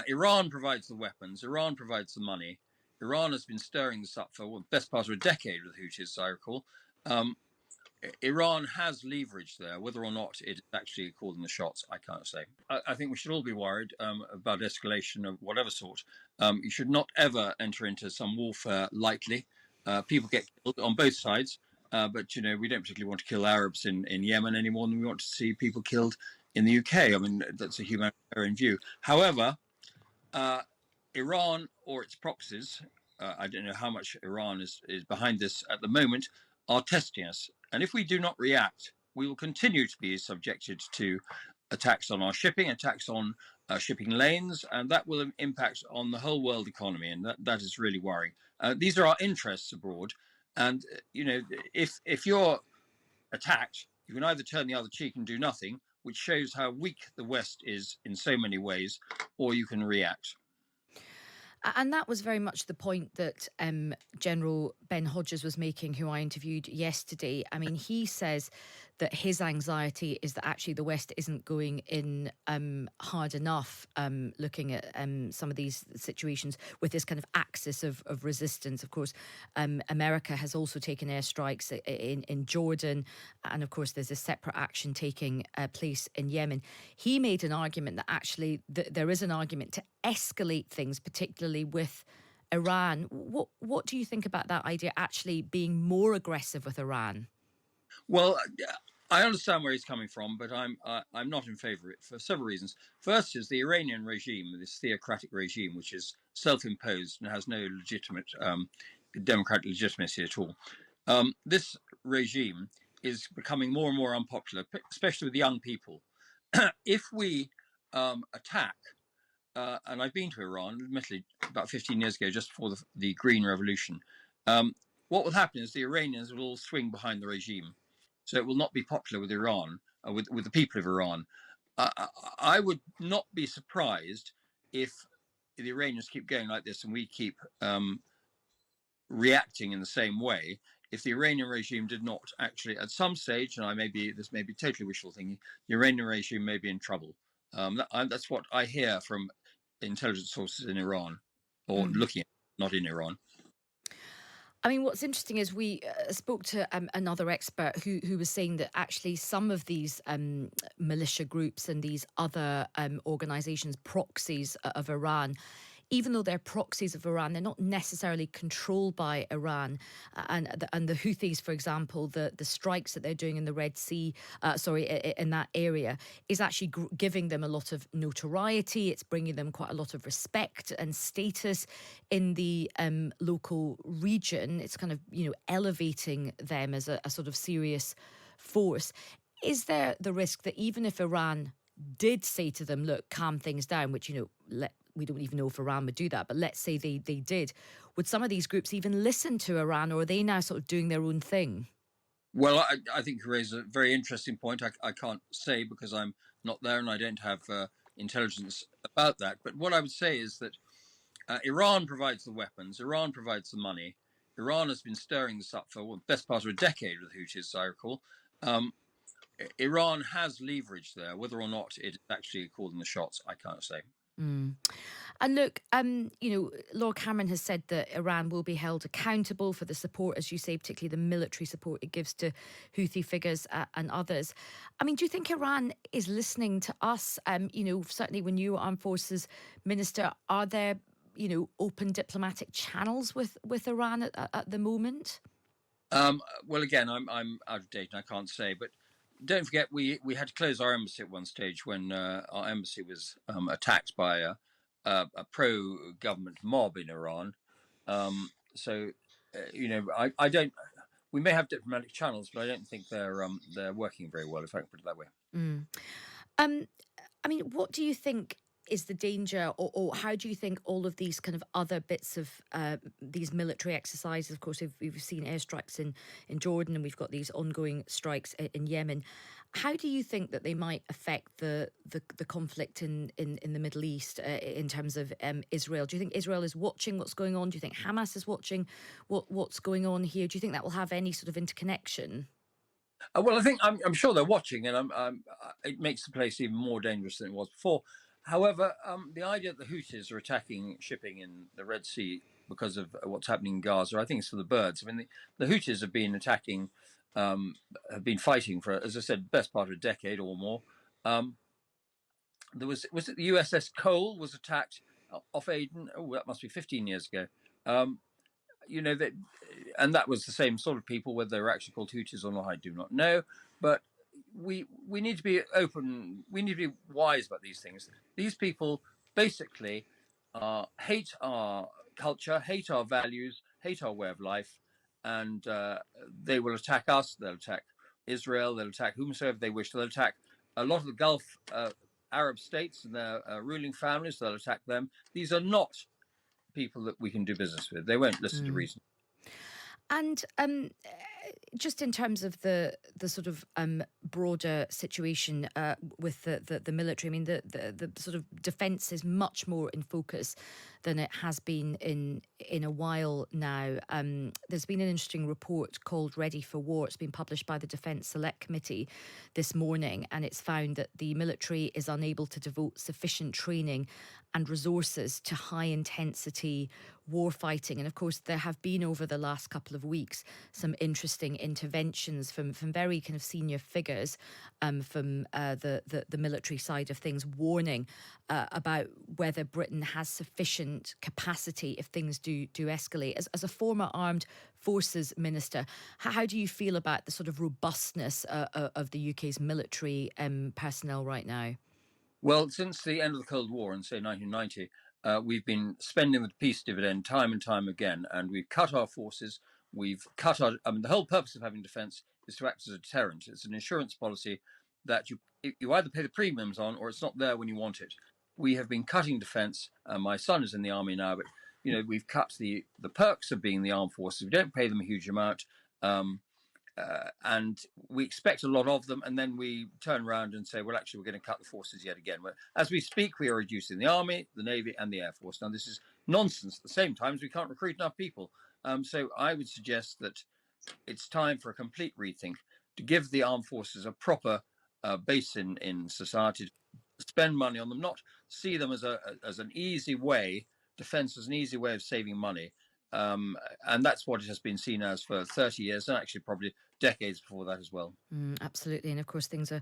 Iran provides the weapons. Iran provides the money. Iran has been stirring this up for the best part of a decade with Houthis, as I recall. Um, Iran has leverage there. Whether or not it is actually calling the shots, I can't say. I think we should all be worried about escalation of whatever sort. You should not ever enter into some warfare lightly. People get killed on both sides, but we don't particularly want to kill Arabs in Yemen any more than we want to see people killed in the UK. I mean, that's a humanitarian view. However, Iran or its proxies, I don't know how much Iran is behind this at the moment, are testing us. And if we do not react, we will continue to be subjected to attacks on our shipping, attacks on shipping lanes, and that will impact on the whole world economy. And that is really worrying. These are our interests abroad. And, if you're attacked, you can either turn the other cheek and do nothing, which shows how weak the West is in so many ways, or you can react. And that was very much the point that General Ben Hodges was making, who I interviewed yesterday. I mean, he says that his anxiety is that actually the West isn't going in hard enough, looking at some of these situations with this kind of axis of resistance. Of course, America has also taken airstrikes in Jordan. And of course, there's a separate action taking place in Yemen. He made an argument that actually there is an argument to escalate things, particularly with Iran. What do you think about that idea, actually being more aggressive with Iran? Well, I understand where he's coming from, but I'm not in favour of it for several reasons. First is the Iranian regime, this theocratic regime, which is self-imposed and has no legitimate democratic legitimacy at all. This regime is becoming more and more unpopular, especially with young people. If we attack, and I've been to Iran, admittedly, about 15 years ago, just before the Green Revolution. What will happen is the Iranians will all swing behind the regime. So it will not be popular with Iran, with the people of Iran. I would not be surprised if the Iranians keep going like this and we keep reacting in the same way. If the Iranian regime did not actually, at some stage, and this may be totally wishful thinking, the Iranian regime may be in trouble. That's what I hear from intelligence sources in Iran, or looking at, not in Iran. I mean, what's interesting is we spoke to another expert who was saying that actually some of these militia groups and these other organizations, proxies of Iran, even though they're proxies of Iran, they're not necessarily controlled by Iran. And the Houthis, for example, the strikes that they're doing in the Red Sea, in that area, is actually giving them a lot of notoriety. It's bringing them quite a lot of respect and status in the local region. It's kind of, elevating them as a sort of serious force. Is there the risk that even if Iran did say to them, look, calm things down, which, we don't even know if Iran would do that, but let's say they did, would some of these groups even listen to Iran, or are they now sort of doing their own thing? Well, I think you raise a very interesting point. I can't say because I'm not there and I don't have intelligence about that. But what I would say is that Iran provides the weapons, Iran provides the money. Iran has been stirring this up for the best part of a decade with Houthis, as I recall. Iran has leverage there. Whether or not it is actually calling the shots, I can't say. And look, Lord Cameron has said that Iran will be held accountable for the support, as you say, particularly the military support it gives to Houthi figures and others. I mean, do you think Iran is listening to us? Certainly when you were Armed Forces Minister, are there, open diplomatic channels with Iran at the moment? Well, again, I'm out of date and I can't say, but don't forget we had to close our embassy at one stage when our embassy was attacked by a pro-government mob in Iran. I don't. We may have diplomatic channels, but I don't think they're working very well, if I can put it that way. I mean, what do you think is the danger, or how do you think all of these kind of other bits of these military exercises, of course, we've seen airstrikes in Jordan and we've got these ongoing strikes in Yemen. How do you think that they might affect the conflict in the Middle East in terms of Israel? Do you think Israel is watching what's going on? Do you think Hamas is watching what's going on here? Do you think that will have any sort of interconnection? Well, I think I'm sure they're watching, and it makes the place even more dangerous than it was before. However, the idea that the Houthis are attacking shipping in the Red Sea because of what's happening in Gaza, I think it's for the birds. I mean, the Houthis have been attacking, have been fighting for, as I said, the best part of a decade or more. Um, there was it the USS Cole was attacked off Aden? Oh, that must be 15 years ago. Um, that, and that was the same sort of people. Whether they were actually called Houthis or not, I do not know. But we need to be open. We need to be wise about these things. These people basically hate our culture, hate our values, hate our way of life, and they will attack us. They'll attack Israel. They'll attack whomsoever they wish. They'll attack a lot of the Gulf Arab states and their ruling families. They'll attack them. These are not people that we can do business with. They won't listen to reason. And just in terms of the sort of broader situation with the military, I mean, the sort of defence is much more in focus than it has been in a while now. There's been an interesting report called Ready for War. It's been published by the Defence Select Committee this morning, and it's found that the military is unable to devote sufficient training and resources to high intensity war fighting. And of course, there have been over the last couple of weeks some interesting interventions from very kind of senior figures from the military side of things, warning about whether Britain has sufficient capacity if things do escalate. As a former armed forces minister, how do you feel about the sort of robustness of the UK's military personnel right now? Well, since the end of the Cold War in, say, 1990, we've been spending the peace dividend time and time again, and we've cut our forces. We've cut our. I mean, the whole purpose of having defence is to act as a deterrent. It's an insurance policy that you either pay the premiums on, or it's not there when you want it. We have been cutting defence. My son is in the army now, but we've cut the perks of being in the armed forces. We don't pay them a huge amount. And we expect a lot of them, and then we turn around and say, well, actually, we're going to cut the forces yet again. As we speak, we are reducing the Army, the Navy, and the Air Force. Now, this is nonsense. At the same time, we can't recruit enough people. So I would suggest that it's time for a complete rethink to give the armed forces a proper base in society, to spend money on them, not see them as an easy way, defence as an easy way of saving money. And that's what it has been seen as for 30 years, and actually probably decades before that as well. Absolutely. And of course, things are